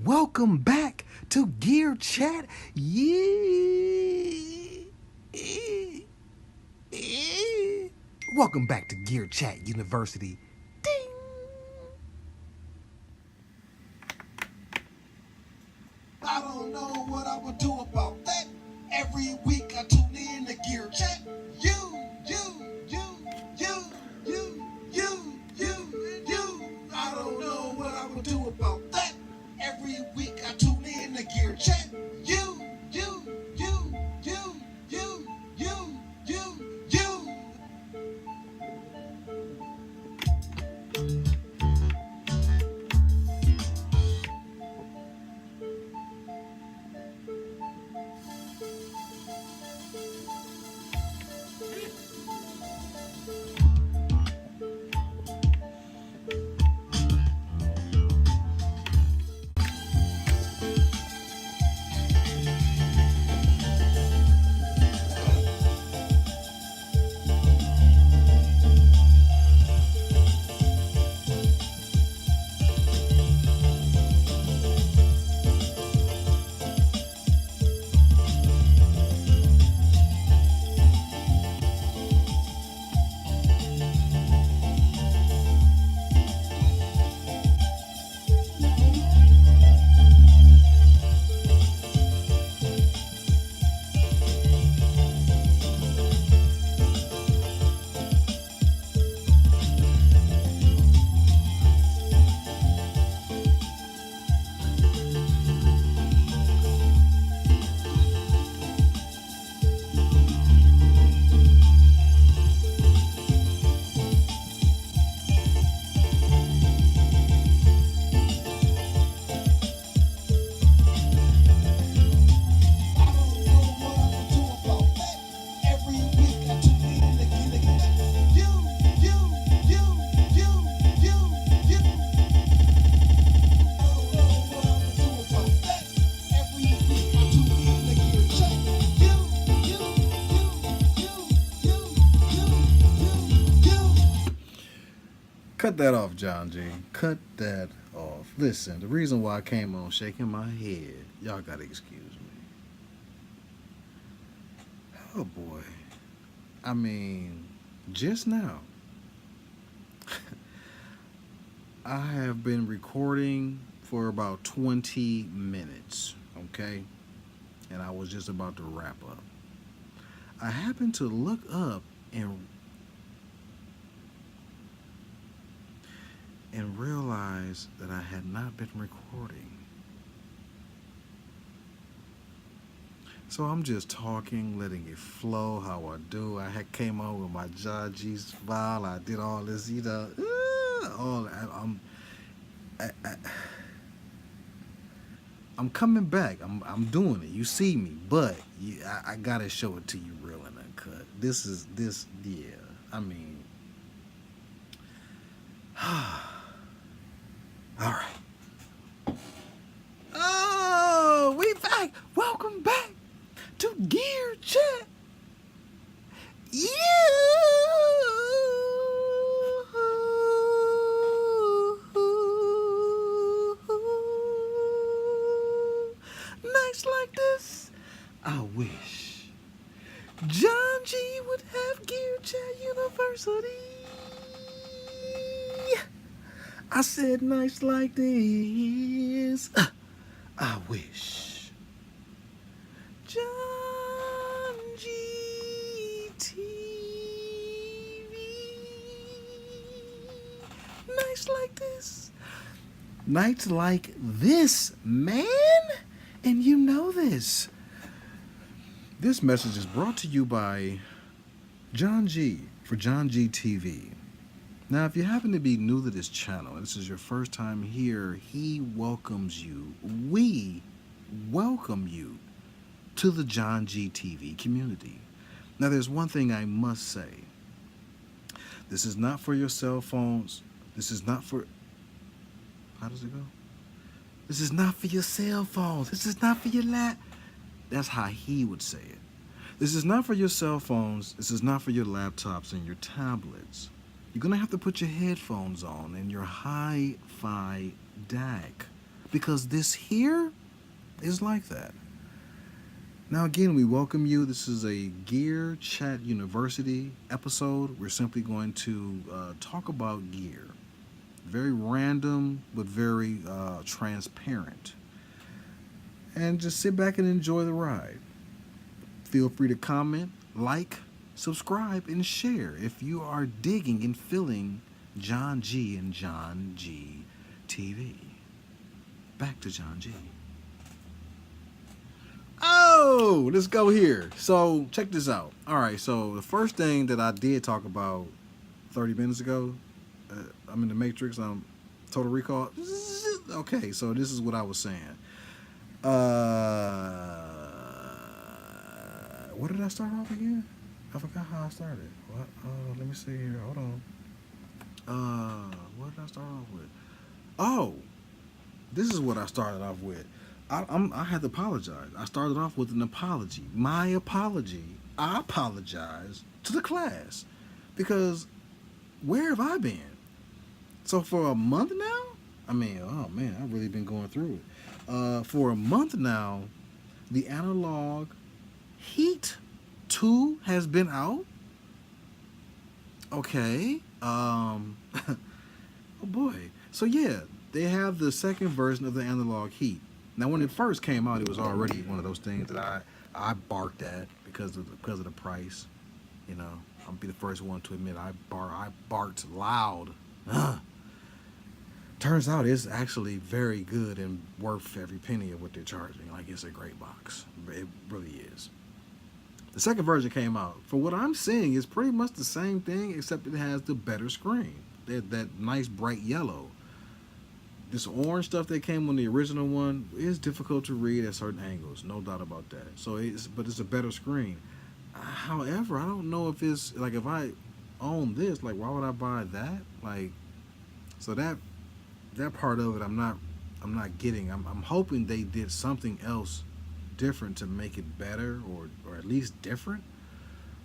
welcome back to Gear Chat. Welcome back to Gear Chat University. Ding. I don't know what I would do about that. Every week I tune in to Gear Chat. You. I don't know what I would do about that. Every week I tune in to Gear Chat. You. Cut that off, JohnG. Cut that off. Listen, the reason why I came on shaking my head, y'all gotta excuse me. Oh boy. I mean, just now, I have been recording for about 20 minutes, okay? And I was just about to wrap up. I happened to look up and realized that I had not been recording. So I'm just talking, letting it flow how I do. I had came on with my JohnG file. I did all this, I'm coming back. I'm doing it. You see me, but I gotta show it to you real and uncut. Yeah. I mean, all right. Oh, we back. Welcome back to Gear Chat. Nights like this, I wish JohnG would have Gear Chat University. I said nights like this, I wish JohnG TV. Nights like this. Nights like this, man. And you know this. This message is brought to you by JohnG for JohnG TV. Now, if you happen to be new to this channel, and this is your first time here, he welcomes you. We welcome you to the JohnG TV community. Now, there's one thing I must say. This is not for your cell phones. This is not for... How does it go? This is not for your cell phones. This is not for your lap. That's how he would say it. This is not for your cell phones. This is not for your laptops and your tablets. You're going to have to put your headphones on and your hi-fi DAC because this here is like that. Now, again, we welcome you. This is a Gear Chat University episode. We're simply going to talk about gear. Very random, but very transparent. And just sit back and enjoy the ride. Feel free to comment, like, subscribe, and share if you are digging and feeling JohnG and JohnG TV. Back to JohnG. Oh, let's go here. So check this out. All right, so the first thing that I did talk about 30 minutes ago, I'm in the Matrix. I'm Total Recall. Okay, so this is what I was saying. What did I start off again? I forgot how I started. What? Let me see here. Hold on. What did I start off with? Oh, this is what I started off with. I had to apologize. I started off with an apology. My apology. I apologize to the class because where have I been? So for a month now, I mean, oh man, I've really been going through it. For a month now, the Analog Heat 2 has been out. Okay. Oh boy. So yeah, they have the second version of the Analog Heat. Now, when it first came out, it was already one of those things that I barked at because of the price. You know, I'll be the first one to admit I barked loud. Turns out it's actually very good and worth every penny of what they're charging. Like, it's a great box. It really is. The second version came out. For what I'm seeing, it's pretty much the same thing, except it has the better screen. That nice bright yellow. This orange stuff that came on the original one is difficult to read at certain angles, no doubt about that. So but it's a better screen. However, I don't know if it's like, if I own this, like, why would I buy that? Like, so that part of it, I'm not getting. I'm hoping they did something else different to make it better, or at least different,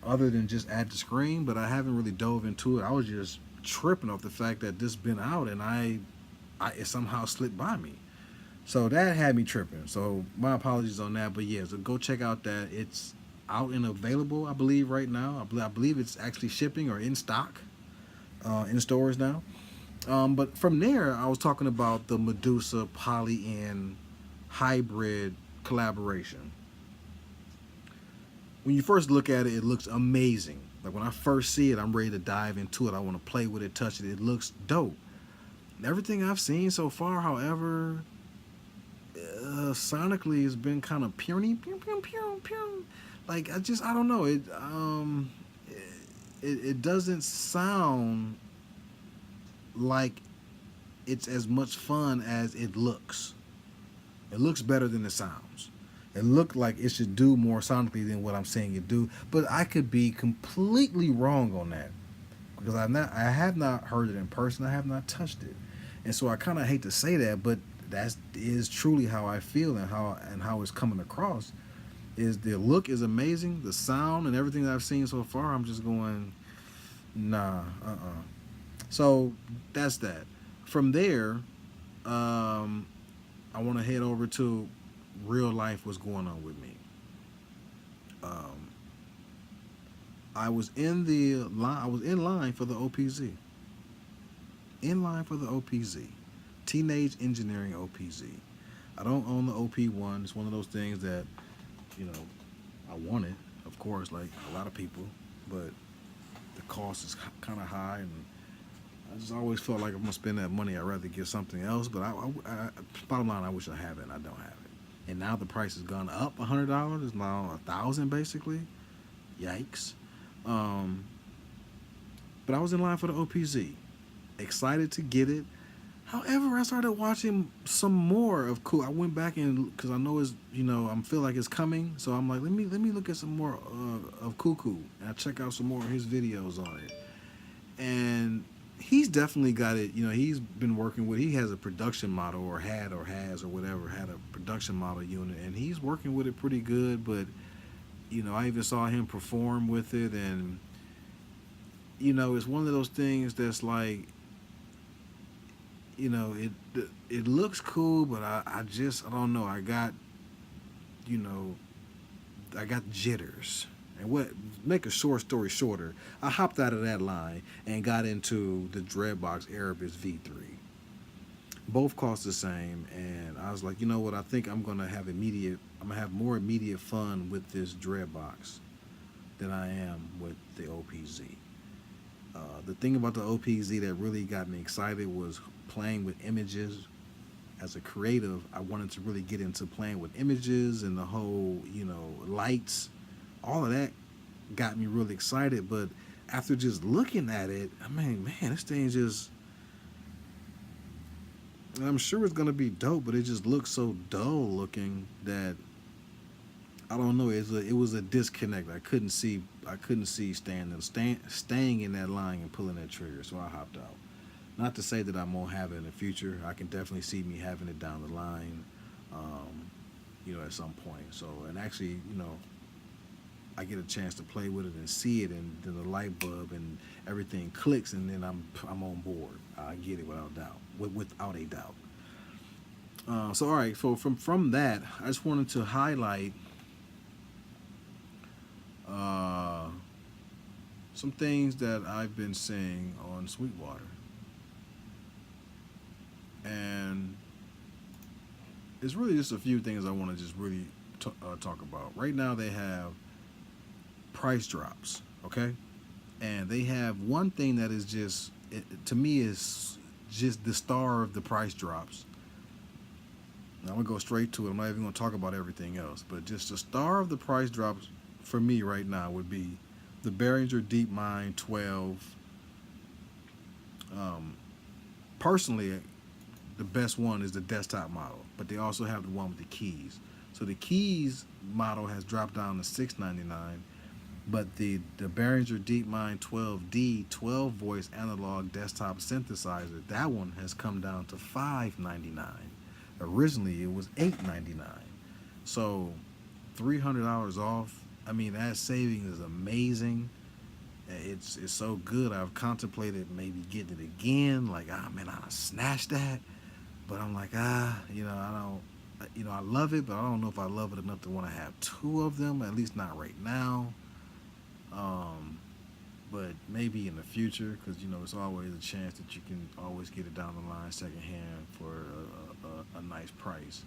other than just add the screen. But I haven't really dove into it. I was just tripping off the fact that this been out and it somehow slipped by me. So that had me tripping. So my apologies on that. But yeah, so go check out that. It's out and available, I believe, right now. I believe it's actually shipping or in stock in stores now. But from there, I was talking about the Medusa Poly-N hybrid collaboration. When you first look at it, it looks amazing. Like, when I first see it, I'm ready to dive into it. I want to play with it, touch it. It looks dope. Everything I've seen so far, however, sonically has been kind of puny. Like, I don't know. It doesn't sound like it's as much fun as it looks. It looks better than it sounds. It looked like it should do more sonically than what I'm saying it do. But I could be completely wrong on that, because I have not heard it in person. I have not touched it. And so I kind of hate to say that, but that is truly how I feel, and how it's coming across. Is the look is amazing, the sound and everything that I've seen so far, I'm just going, nah, So that's that. From there, I want to head over to real life. What's going on with me? I was in line for the OPZ. In line for the OPZ. Teenage Engineering OPZ. I don't own the OP1. It's one of those things that, I want it, of course, like a lot of people, but the cost is kind of high, and I just always felt like if I'm gonna spend that money, I'd rather get something else. But bottom line, I wish I have it, and I don't have it. And now the price has gone up $100. It's now $1,000 basically. Yikes. But I was in line for the OPZ. Excited to get it. However, I started watching some more of Cool. I went back because I know it's, I feel like it's coming. So I'm like, let me look at some more of Cuckoo, and I check out some more of his videos on it. And he's definitely got it. He's been working with. He has a production model, or has or whatever, had a production model unit, and he's working with it pretty good. But I even saw him perform with it, and it's one of those things that's like, it looks cool, but I just I don't know. You know I got jitters. And what make a short story shorter, I hopped out of that line and got into the Dreadbox Erebus V3. Both cost the same, and I was like, you know what? I think I'm gonna have more immediate fun with this Dreadbox than I am with the OPZ. The thing about the OPZ that really got me excited was playing with images. As a creative, I wanted to really get into playing with images and the whole, lights. All of that got me really excited. But after just looking at it, I mean, man, this thing just. I'm sure it's gonna be dope, but it just looks so dull looking that I don't know. It was a disconnect. I couldn't see staying in that line and pulling that trigger. So I hopped out. Not to say that I won't have it in the future. I can definitely see me having it down the line, at some point. So, and actually, I get a chance to play with it and see it, and then the light bulb and everything clicks, and then I'm on board. I get it without doubt, without a doubt. So, all right. So from that, I just wanted to highlight some things that I've been seeing on Sweetwater. And it's really just a few things I want to just really talk about. Right now they have price drops, okay? And they have one thing that is to me is just the star of the price drops. Now I'm going to go straight to it. I'm not even going to talk about everything else. But just the star of the price drops for me right now would be the Behringer DeepMind 12. Personally, the best one is the desktop model, but they also have the one with the keys. So the keys model has dropped down to $699, but the Behringer DeepMind 12D 12 voice analog desktop synthesizer, that one has come down to $599. Originally it was $899. So $300 off. I mean, that saving is amazing. It's so good. I've contemplated maybe getting it again. Like, man, I snatched that. But I'm like, I don't, I love it, but I don't know if I love it enough to want to have two of them, at least not right now. But maybe in the future, because, it's always a chance that you can always get it down the line secondhand for a nice price.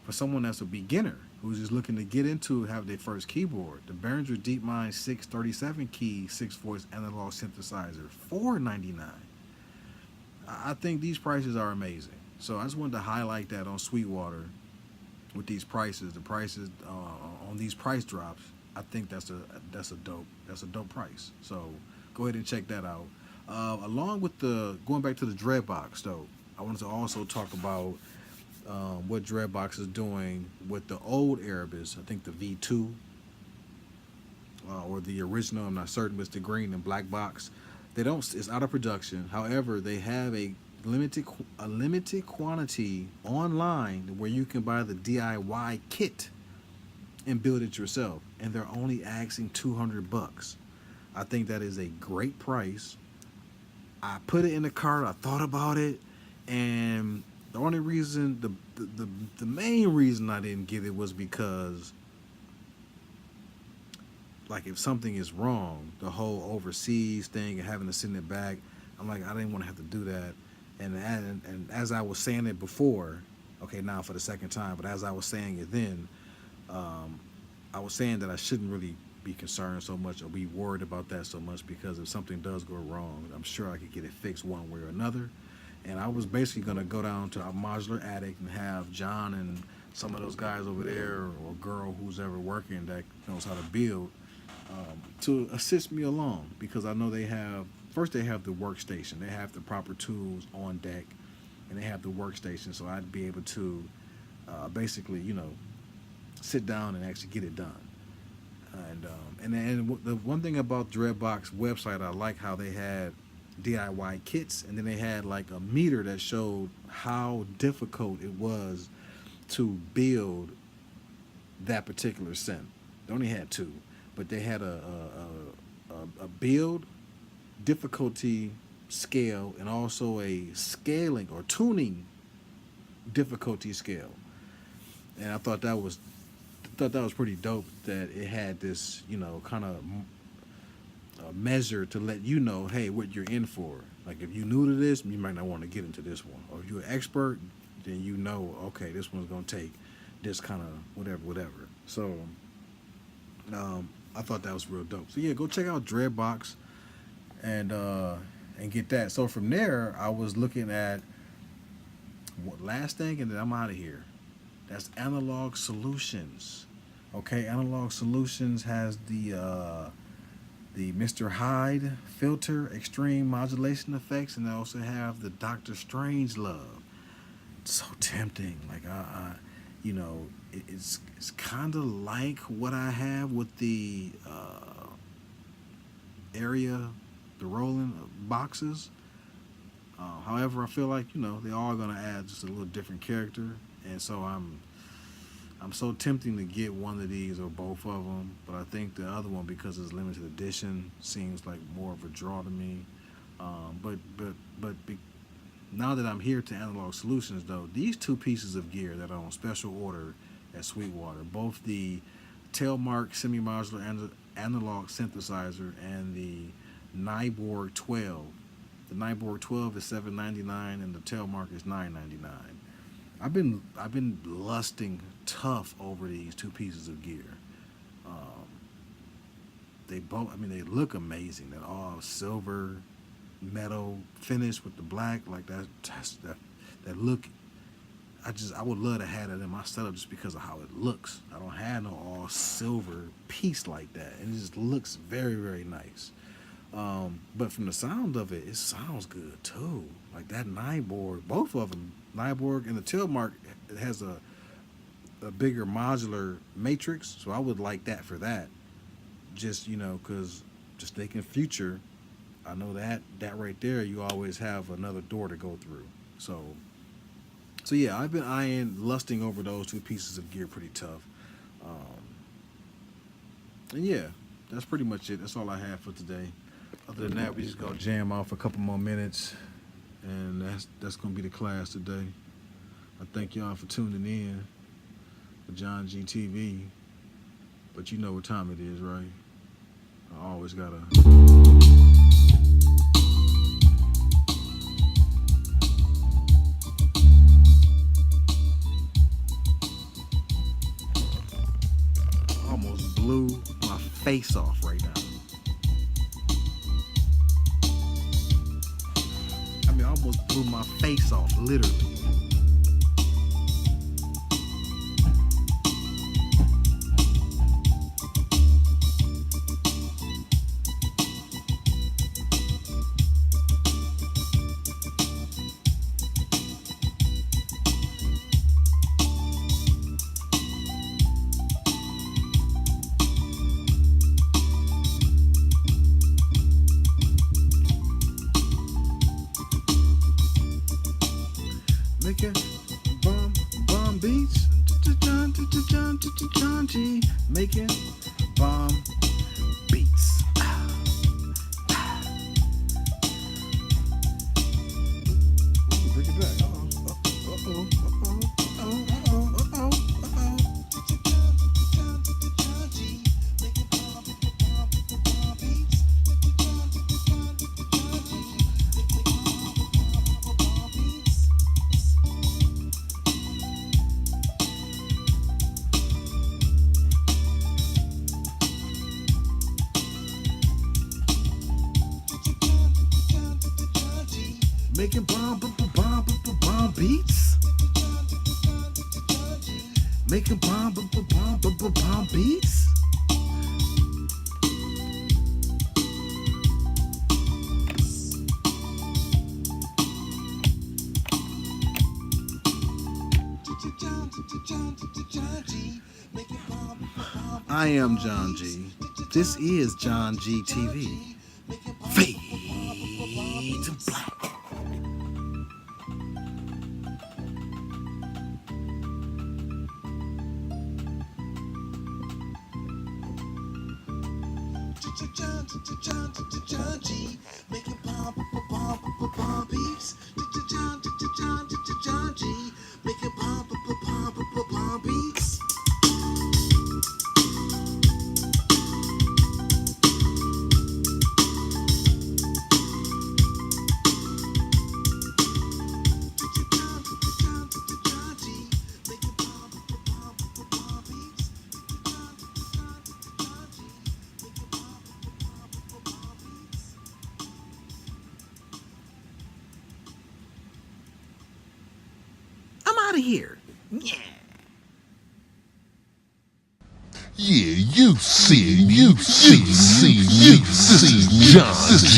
For someone that's a beginner who's just looking to get into have their first keyboard, the Behringer DeepMind 637 key 6-voice analog synthesizer, $499. I think these prices are amazing. So I just wanted to highlight that on Sweetwater with these prices. The prices on these price drops, I think that's a dope price. So go ahead and check that out. Along with going back to the Dreadbox though, I wanted to also talk about what Dreadbox is doing with the old Erebus. I think the V2 or the original. I'm not certain, but it's the green and black box. It's out of production. However, they have a limited quantity online where you can buy the DIY kit and build it yourself, and they're only asking $200. I think that is a great price. I put it in the cart. I thought about it, and the only reason, the main reason I didn't get it was because, like, if something is wrong, the whole overseas thing and having to send it back, I'm like, I didn't want to have to do that. And as I was saying it before, okay, now for the second time, but as I was saying it then, I was saying that I shouldn't really be concerned so much or be worried about that so much, because if something does go wrong, I'm sure I could get it fixed one way or another. And I was basically going to go down to a modular attic and have John and some of those guys over there, or girl who's ever working that knows how to build, to assist me along, because I know they have the workstation. They have the proper tools on deck, and they have the workstation, so I'd be able to basically, sit down and actually get it done. And the one thing about Dreadbox website, I like how they had DIY kits, and then they had like a meter that showed how difficult it was to build that particular synth. They only had two, but they had a build difficulty scale and also a scaling or tuning difficulty scale, and I thought that was pretty dope that it had this, kind of measure to let you know, hey, what you're in for. Like if you new to this, you might not want to get into this one, or if you're an expert, then you know, okay, this one's gonna take this kind of whatever. So I thought that was real dope. So yeah, go check out Dreadbox and get that. So from there, I was looking at what last thing, and then I'm out of here. That's Analog Solutions. Okay, Analog Solutions has the Mr. Hyde filter, extreme modulation effects, and they also have the Doctor Strange love. It's so tempting. Like it's kind of like what I have with the the rolling boxes. However, I feel like they all gonna add just a little different character, and so I'm so tempting to get one of these or both of them, but I think the other one, because it's limited edition, seems like more of a draw to me. Now that I'm here to Analog Solutions, though, these two pieces of gear that are on special order at Sweetwater, both the Telmark semi-modular analog synthesizer and the Nyborg 12. The Nyborg 12 is $7.99 and the Telmark is $9.99. I've been lusting tough over these two pieces of gear. They look amazing. They're all silver metal finish with the black, like that look. I would love to have that in my setup just because of how it looks. I don't have no all silver piece like that, and it just looks very, very nice. But from the sound of it, it sounds good too. Like that Nyborg, both of them, Nyborg and the Telmark, it has a bigger modular matrix, so I would like that for that. Just because just thinking future, I know that right there, you always have another door to go through. So yeah, I've been lusting over those two pieces of gear pretty tough. And yeah, that's pretty much it. That's all I have for today. Other than that, we just gonna jam off a couple more minutes, and that's gonna be the class today. I thank y'all for tuning in for JohnG TV. But you know what time it is, right? I always gotta. Almost blew my face off right now. I almost blew my face off, literally. Making bomb beats, JohnG, making bomb beats. Bring it back. Making bomb beats. Making bomb beats. I am JohnG. This is JohnG TV. Fade to black. JohnG, making bomb beats. JohnG, Make it pump beats. I'm out of here. Yeah. Yeah, you see, JohnG,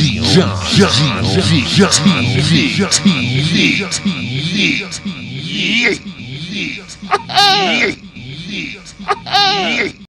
TV.